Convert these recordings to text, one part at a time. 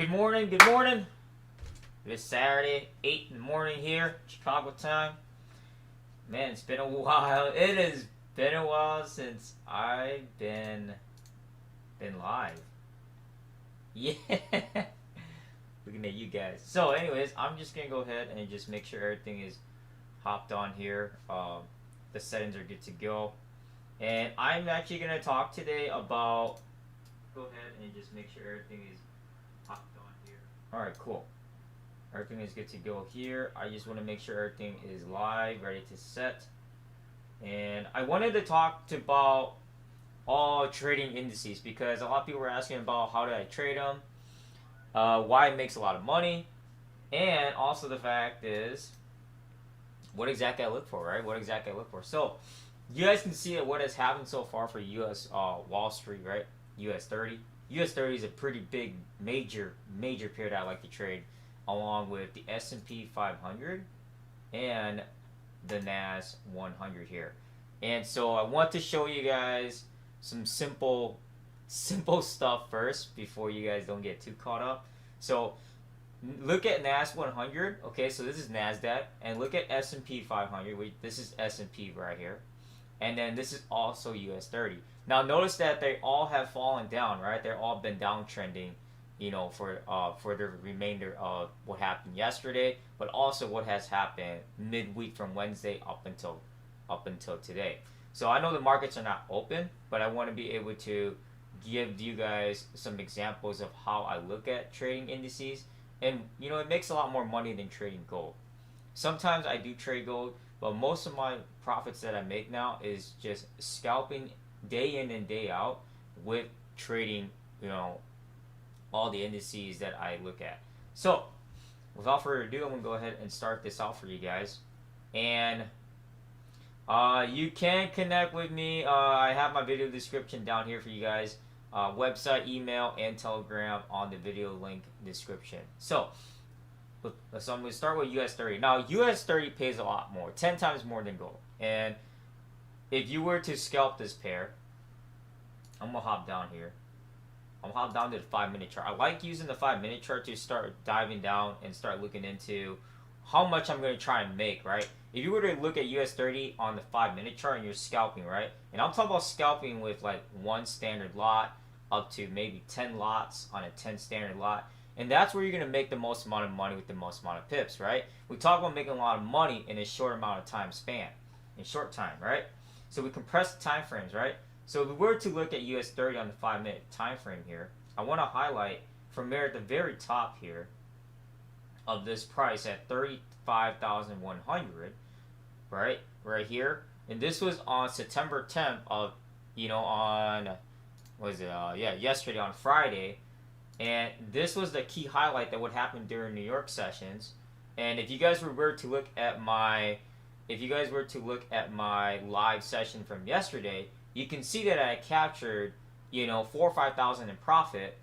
Good morning, good morning. It's Saturday, 8 in the morning here, Chicago time. Man, it's been a while. It has been a while since I've been live. Yeah. Looking at you guys. So anyways, I'm just going to go ahead and just make sure everything is hopped on here. The settings are good to go. And I'm actually going to talk today about... Go ahead and just make sure everything is hopped on here. Alright, cool. Everything is good to go here. I just want to make sure everything is live, ready to set. And I wanted to talk about all trading indices because a lot of people were asking about how do I trade them, why it makes a lot of money, and also the fact is what exactly I look for, right? What exactly I look for. So you guys can see what has happened so far for U.S. Wall Street, right? U.S. 30. U.S. 30 is a pretty big, major period I like to trade, along with the S&P 500 and the NAS 100 here. And so I want to show you guys some simple stuff first before you guys don't get too caught up. So look at NAS 100. Okay, so this is NASDAQ, and look at S&P 500. This is S&P right here, and then this is also US 30. Now notice that they all have fallen down, right? They're all been downtrending, you know, for the remainder of what happened yesterday, but also what has happened midweek from Wednesday up until today. So I know the markets are not open, but I want to be able to give you guys some examples of how I look at trading indices. And you know, it makes a lot more money than trading gold. Sometimes I do trade gold, but most of my profits that I make now is just scalping day in and day out with trading, you know, all the indices that I look at. So without further ado, I'm gonna go ahead and start this out for you guys. And you can connect with me. I have my video description down here for you guys. Website, email, and Telegram on the video link description. So I'm going to start with US 30. Now, US 30 pays a lot more, 10 times more than gold. And if you were to scalp this pair, I'm going to hop down here. I'm going to hop down to the 5-minute chart. I like using the 5-minute chart to start diving down and start looking into how much I'm going to try and make, right? If you were to look at US 30 on the 5-minute chart and you're scalping, right? And I'm talking about scalping with like one standard lot up to maybe 10 lots on a 10 standard lot. And that's where you're going to make the most amount of money with the most amount of pips, right? We talk about making a lot of money in a short amount of time span, in short time, right? So we compress the time frames, right? So if we were to look at US 30 on the 5-minute time frame here, I want to highlight from there at the very top here of this price at 35,100, right here. And this was on September 10th of, you know, on, what is it, yesterday on Friday. And this was the key highlight that would happen during New York sessions. And if you guys were to look at my live session from yesterday, you can see that I captured, you know, 4,000 or 5,000 in profit,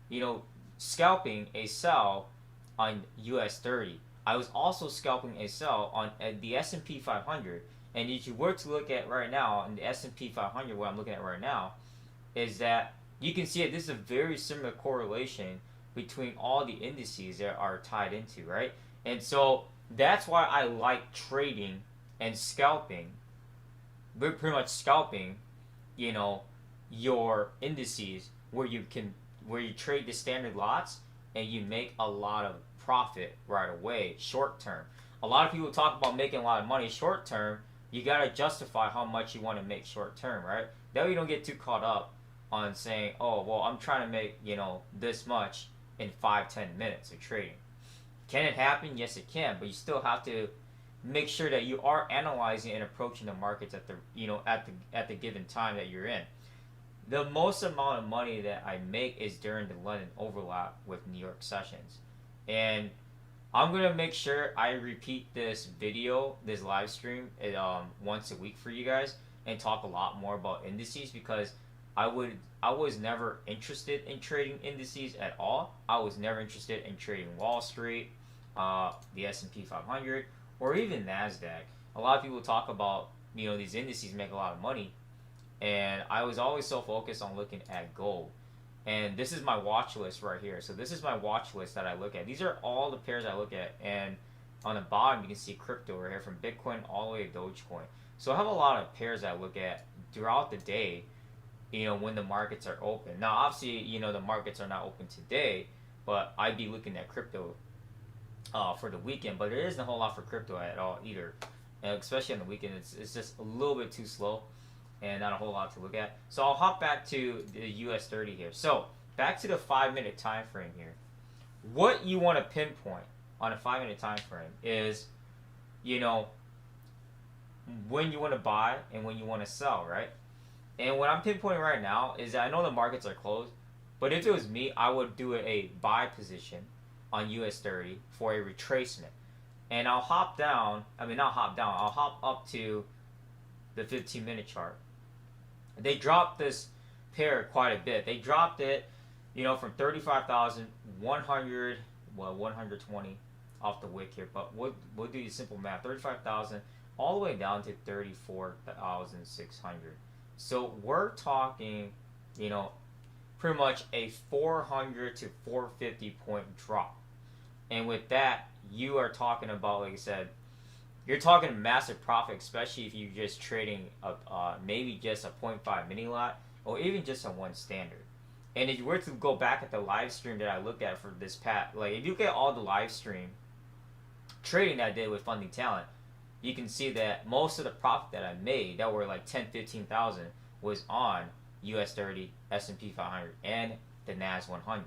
you know, scalping a sell on US 30. I was also scalping a sell on the S&P 500. And if you were to look at right now in the S&P 500, what I'm looking at right now is that you can see that this is a very similar correlation between all the indices that are tied into, right? And so that's why I like trading and scalping, pretty much scalping, you know, your indices where you trade the standard lots and you make a lot of profit right away, short term. A lot of people talk about making a lot of money short term. You gotta justify how much you want to make short term, right? That way you don't get too caught up on saying, oh, well, I'm trying to make, you know, this much in 5-10 minutes of trading. Can it happen? Yes, it can, but you still have to make sure that you are analyzing and approaching the markets at the, you know, at the given time that you're in. The most amount of money that I make is during the London overlap with New York sessions. And I'm going to make sure I repeat this video, this live stream, once a week for you guys and talk a lot more about indices because I was never interested in trading indices at all. I was never interested in trading Wall Street, the S&P 500, or even NASDAQ. A lot of people talk about, you know, these indices make a lot of money, and I was always so focused on looking at gold. And this is my watch list right here. So this is my watch list that I look at. These are all the pairs I look at. And on the bottom, you can see crypto right here from Bitcoin all the way to Dogecoin. So I have a lot of pairs I look at throughout the day, when the markets are open. Now, obviously, the markets are not open today, but I'd be looking at crypto for the weekend. But there isn't a whole lot for crypto at all either. And especially on the weekend, it's just a little bit too slow and not a whole lot to look at. So I'll hop back to the US 30 here. So back to the 5-minute time frame here. What you want to pinpoint on a 5-minute time frame is, when you want to buy and when you want to sell, right? And what I'm pinpointing right now is that I know the markets are closed, but if it was me, I would do a buy position on US 30 for a retracement. And I'll hop down, not hop down, I'll hop up to the 15-minute chart. They dropped this pair quite a bit. They dropped it, from 35,100, 120 off the wick here. But we'll do the simple math. 35,000 all the way down to 34,600. So we're talking, pretty much a 400 to 450 point drop. And with that, you are talking about, like I said, you're talking massive profit, especially if you're just trading maybe just a 0.5 mini lot or even just a 1 standard. And if you were to go back at the live stream that I looked at for this like if you get all the live stream trading that I did with Funding Talent, you can see that most of the profit that I made that were like 10, 15,000 was on US 30, S&P 500, and the NAS 100,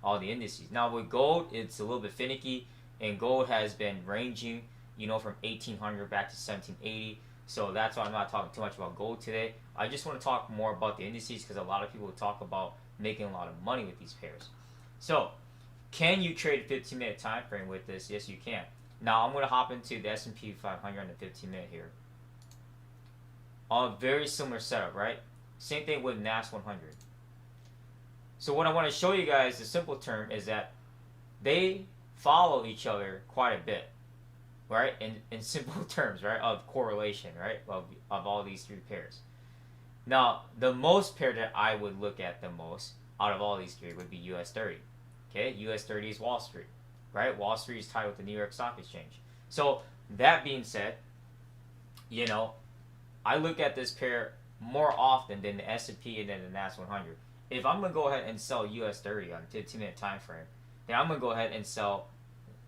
all the indices. Now with gold, it's a little bit finicky, and gold has been ranging, from 1800 back to 1780. So that's why I'm not talking too much about gold today. I just want to talk more about the indices because a lot of people talk about making a lot of money with these pairs. So, can you trade a 15-minute time frame with this? Yes, you can. Now I'm going to hop into the S&P 500 on the 15-minute here. On a very similar setup, right? Same thing with NAS 100. So what I want to show you guys, the simple term, is that they follow each other quite a bit, right? In simple terms, right? Of correlation, right? Of all these three pairs. Now, the most pair that I would look at the most out of all these three would be US 30. Okay? US 30 is Wall Street, right? Wall Street is tied with the New York Stock Exchange. So, that being said, I look at this pair more often than the S&P and then the NAS 100. If I'm going to go ahead and sell US 30 on a 15-minute time frame, then I'm going to go ahead and sell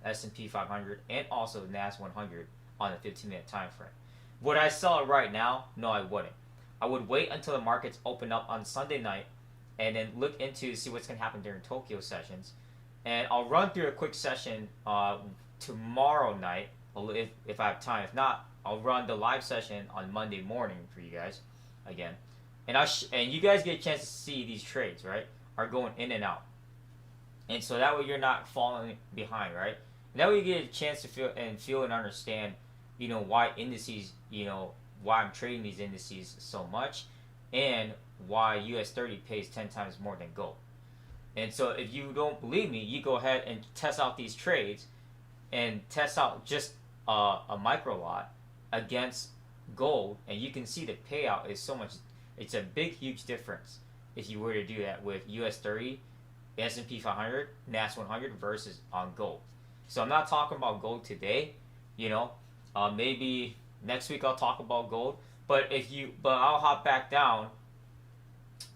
S&P 500 and also NAS 100 on a 15-minute time frame. Would I sell it right now? No, I wouldn't. I would wait until the markets open up on Sunday night and then look into see what's going to happen during Tokyo sessions. And I'll run through a quick session tomorrow night if I have time. If not, I'll run the live session on Monday morning for you guys again. And you guys get a chance to see these trades, right? Are going in and out. And so that way you're not falling behind, right? And that way you get a chance to feel and understand, why indices, why I'm trading these indices so much, and why US 30 pays 10 times more than gold. And so if you don't believe me, you go ahead and test out these trades and test out just a micro lot against gold, and you can see the payout is so much. It's a big, huge difference if you were to do that with US 30, S&P 500, NAS 100 versus on gold. So I'm not talking about gold today, maybe next week I'll talk about gold, but I'll hop back down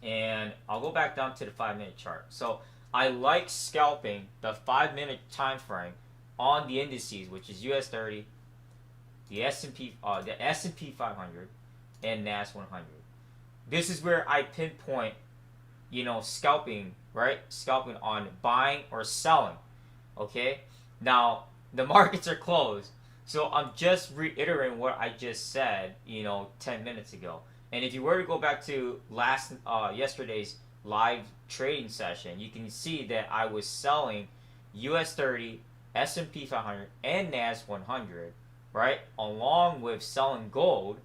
and I'll go back down to the 5-minute chart. So I like scalping the 5-minute time frame on the indices, which is US 30, the S&P 500, and NAS 100. This is where I pinpoint, scalping, right? Scalping on buying or selling. Okay? Now, the markets are closed. So I'm just reiterating what I just said, 10 minutes ago. And if you were to go back to yesterday's live trading session, you can see that I was selling US 30, S&P 500, and NAS 100, right? Along with selling gold.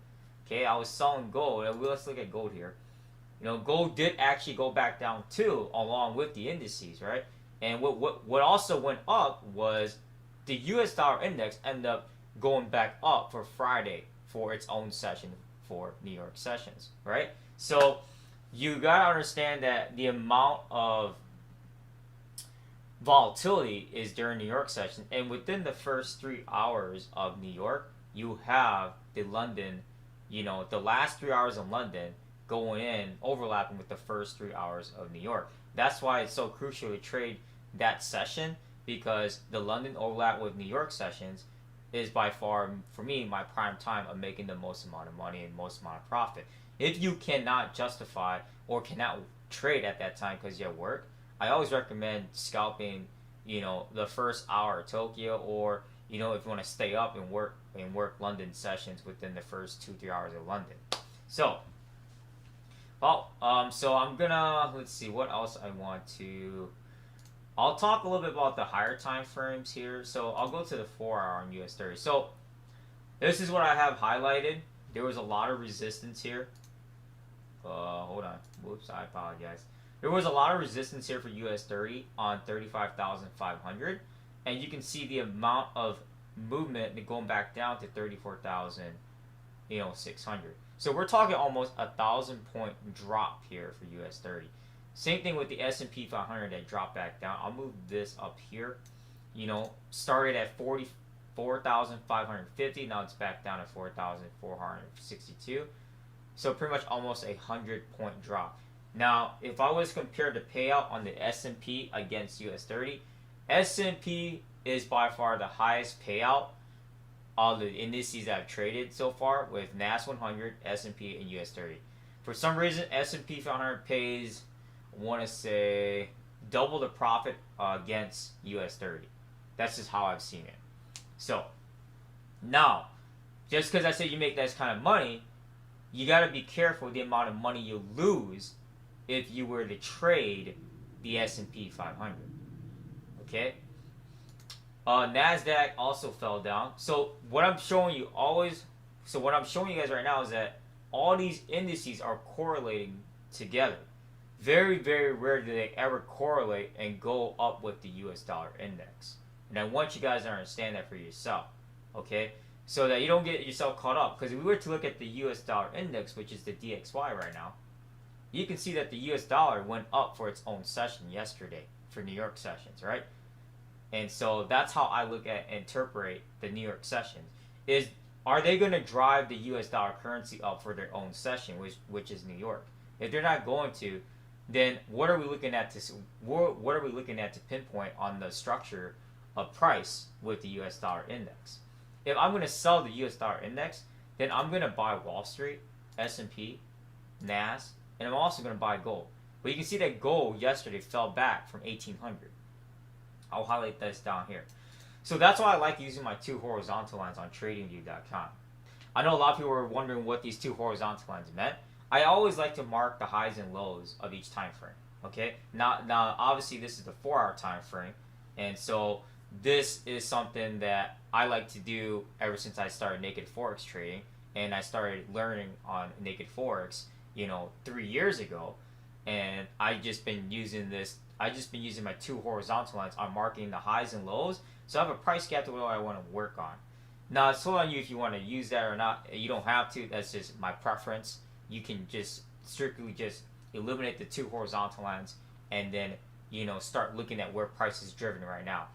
Okay, I was selling gold. And let's look at gold here. Gold did actually go back down too, along with the indices, right? And what also went up was the US dollar index ended up going back up for Friday for its own session for New York sessions, right? So you gotta understand that the amount of volatility is during New York session, and within the first 3 hours of New York, you have the London, the last 3 hours of London going in, overlapping with the first 3 hours of New York. That's why it's so crucial to trade that session, because the London overlap with New York sessions is by far, for me, my prime time of making the most amount of money and most amount of profit. If you cannot justify or cannot trade at that time because you have work, I always recommend scalping, the first hour of Tokyo, or if you want to stay up and work London sessions within the first 2-3 hours of London. So, so I'm gonna, let's see what else I want to. I'll talk a little bit about the higher time frames here. So I'll go to the 4 hour on US 30. So this is what I have highlighted. There was a lot of resistance here. Hold on. Whoops, I apologize. There was a lot of resistance here for US 30 on 35,500. And you can see the amount of movement going back down to 34,600. So we're talking almost 1,000-point drop here for US 30. Same thing with the S&P 500 that dropped back down. I'll move this up here. Started at 44,550. Now it's back down to 4,462. So pretty much almost 100-point drop. Now, if I was to compare the payout on the S&P against US 30, S&P is by far the highest payout of the indices that I've traded so far, with NAS 100, S&P, and US 30. For some reason, S&P 500 pays, I want to say, double the profit against US 30. That's just how I've seen it. So, now, just because I said you make that kind of money, you got to be careful with the amount of money you lose if you were to trade the S&P 500. Okay? NASDAQ also fell down. So what I'm showing you guys right now is that all these indices are correlating together. Very, very rare do they ever correlate and go up with the US dollar index. And I want you guys to understand that for yourself. Okay? So that you don't get yourself caught up. Because if we were to look at the US dollar index, which is the DXY right now, you can see that the US dollar went up for its own session yesterday for New York sessions, right? And so that's how I look at interpret the New York sessions. Are they going to drive the US dollar currency up for their own session, which is New York? If they're not going to, then what are we looking at to pinpoint on the structure of price with the US dollar index? If I'm going to sell the US dollar index, then I'm going to buy Wall Street, S&P, NAS, and I'm also going to buy gold. But you can see that gold yesterday fell back from 1800. I'll highlight this down here. So that's why I like using my two horizontal lines on TradingView.com. I know a lot of people were wondering what these two horizontal lines meant. I always like to mark the highs and lows of each time frame. Okay. Now obviously this is the 4-hour time frame, and so this is something that I like to do ever since I started naked forex trading, and I started learning on naked forex, 3 years ago, and I've just been using my two horizontal lines on marking the highs and lows, so I have a price gap to what I want to work on. Now, it's totally on you if you want to use that or not. You don't have to. That's just my preference. You can just strictly just eliminate the two horizontal lines and then, start looking at where price is driven right now.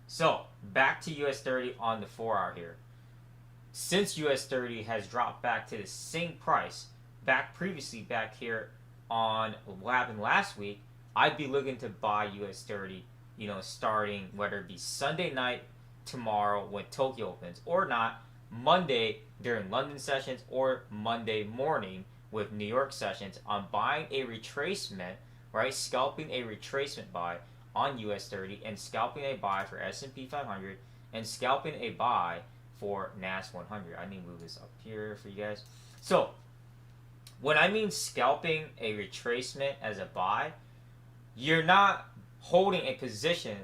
So, back to US 30 on the 4-hour here. Since US 30 has dropped back to the same price, back here on what happened last week, I'd be looking to buy US 30, starting whether it be Sunday night, tomorrow when Tokyo opens, or not, Monday during London sessions, or Monday morning with New York sessions. I'm buying a retracement, right? Scalping a retracement buy on US 30, and scalping a buy for S&P 500, and scalping a buy for NAS 100. I need to move this up here for you guys. So, when I mean scalping a retracement as a buy, you're not holding a position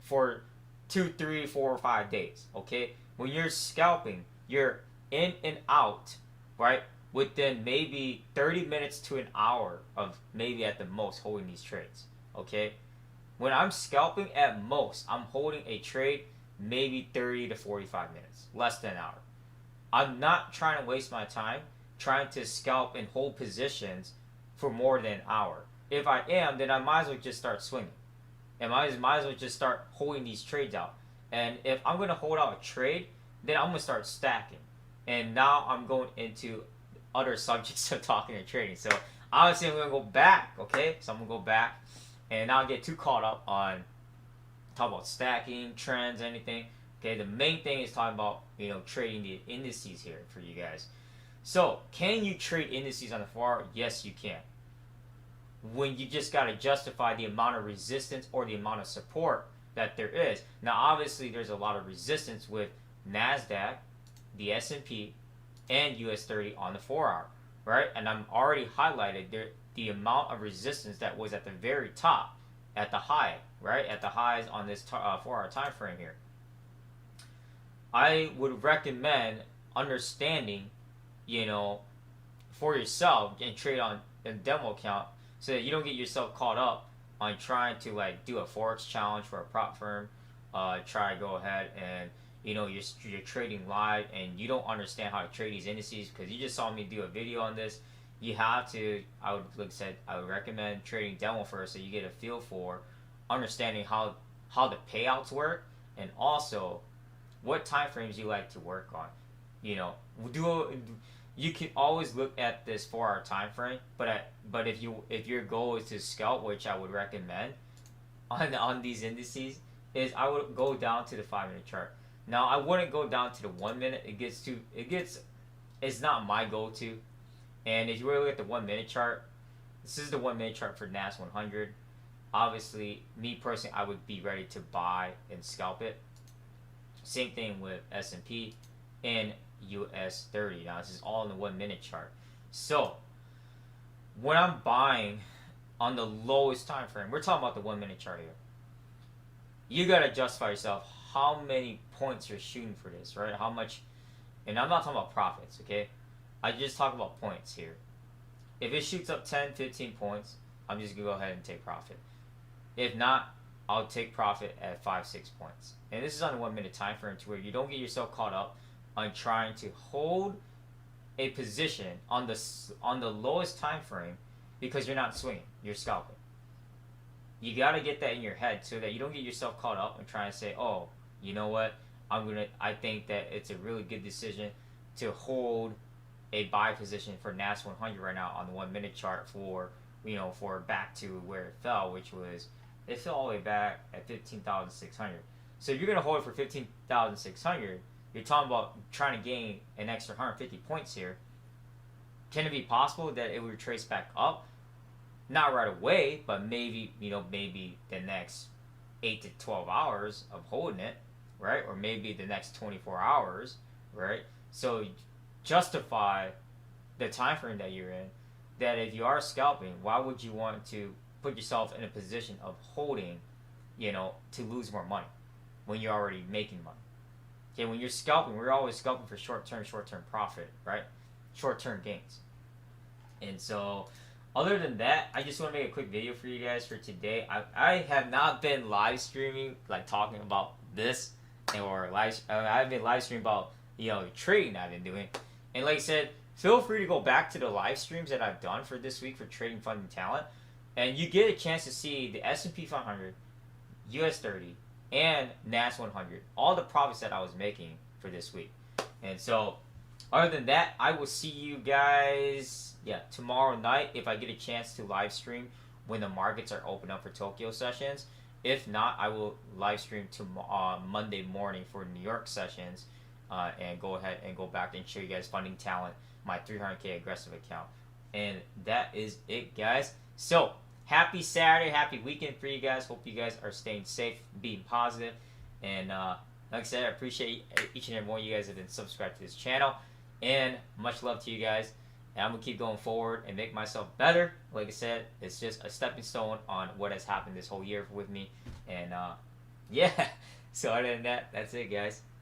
for 2, 3, 4, or 5 days, okay? When you're scalping, you're in and out, right? Within maybe 30 minutes to an hour of maybe at the most holding these trades, okay? When I'm scalping, at most, I'm holding a trade maybe 30 to 45 minutes, less than an hour. I'm not trying to waste my time trying to scalp and hold positions for more than an hour. If I am, then I might as well just start swinging. And might as well just start holding these trades out. And if I'm going to hold out a trade, then I'm going to start stacking. And now I'm going into other subjects of talking and trading. So obviously I'm going to go back, okay? So I'm going to go back and not get too caught up on talking about stacking, trends, anything. Okay, the main thing is talking about, trading the indices here for you guys. So, can you trade indices on the 4-hour? Yes, you can. When you just got to justify the amount of resistance or the amount of support that there is. Now, obviously, there's a lot of resistance with NASDAQ, the S&P, and US 30 on the 4-hour, right? And I'm already highlighted there the amount of resistance that was at the very top, at the high, right? At the highs on this 4-hour time frame here. I would recommend understanding, for yourself and trade on a demo account so that you don't get yourself caught up on trying to do a Forex challenge for a prop firm. Try to go ahead and, you're trading live and you don't understand how to trade these indices because you just saw me do a video on this. You have to, I would recommend trading demo first so you get a feel for understanding how the payouts work and also what time frames you like to work on. You can always look at this 4-hour time frame, but if your goal is to scalp, which I would recommend on these indices, is I would go down to the 5-minute chart. Now I wouldn't go down to the 1 minute. It's not my go-to. And if you were to look at the 1 minute chart, this is the 1 minute chart for NAS 100. Obviously, me personally, I would be ready to buy and scalp it. Same thing with S&P and US 30. Now, this is all in the 1 minute chart. So, when I'm buying on the lowest time frame, we're talking about the 1 minute chart here. You got to justify yourself how many points you're shooting for this, right? How much, and I'm not talking about profits, okay? I just talk about points here. If it shoots up 10, 15 points, I'm just going to go ahead and take profit. If not, I'll take profit at 5, 6 points. And this is on a 1 minute time frame to where you don't get yourself caught up on trying to hold a position on the lowest time frame because you're not swinging, you're scalping. You got to get that in your head so that you don't get yourself caught up and trying to say, oh, you know what, I think that it's a really good decision to hold a buy position for NAS 100 right now on the 1 minute chart for back to where it fell, which was, it fell all the way back at 15,600. So if you're going to hold it for 15,600, you're talking about trying to gain an extra 150 points here. Can it be possible that it would retrace back up? Not right away, but maybe the next 8 to 12 hours of holding it, right? Or maybe the next 24 hours, right? So justify the time frame that you're in, that if you are scalping, why would you want to put yourself in a position of holding, to lose more money when you're already making money? Okay, when you're scalping, we're always scalping for short-term profit, right? Short-term gains. And so, other than that, I just want to make a quick video for you guys for today. I have not been live streaming, talking about this, or I've been live streaming about, trading I've been doing. And like I said, feel free to go back to the live streams that I've done for this week for Trading Funding Talent. And you get a chance to see the S&P 500, US 30, and NAS 100, all the profits that I was making for this week. And so, other than that, I will see you guys, tomorrow night if I get a chance to live stream when the markets are open up for Tokyo sessions. If not, I will live stream Monday morning for New York sessions and go ahead and go back and show you guys Funding Talent, my 300K aggressive account. And that is it, guys. So, happy Saturday, happy weekend for you guys. Hope you guys are staying safe, being positive. And like I said, I appreciate each and every one of you guys that have been subscribed to this channel. And much love to you guys. And I'm going to keep going forward and make myself better. Like I said, it's just a stepping stone on what has happened this whole year with me. And so other than that, that's it, guys.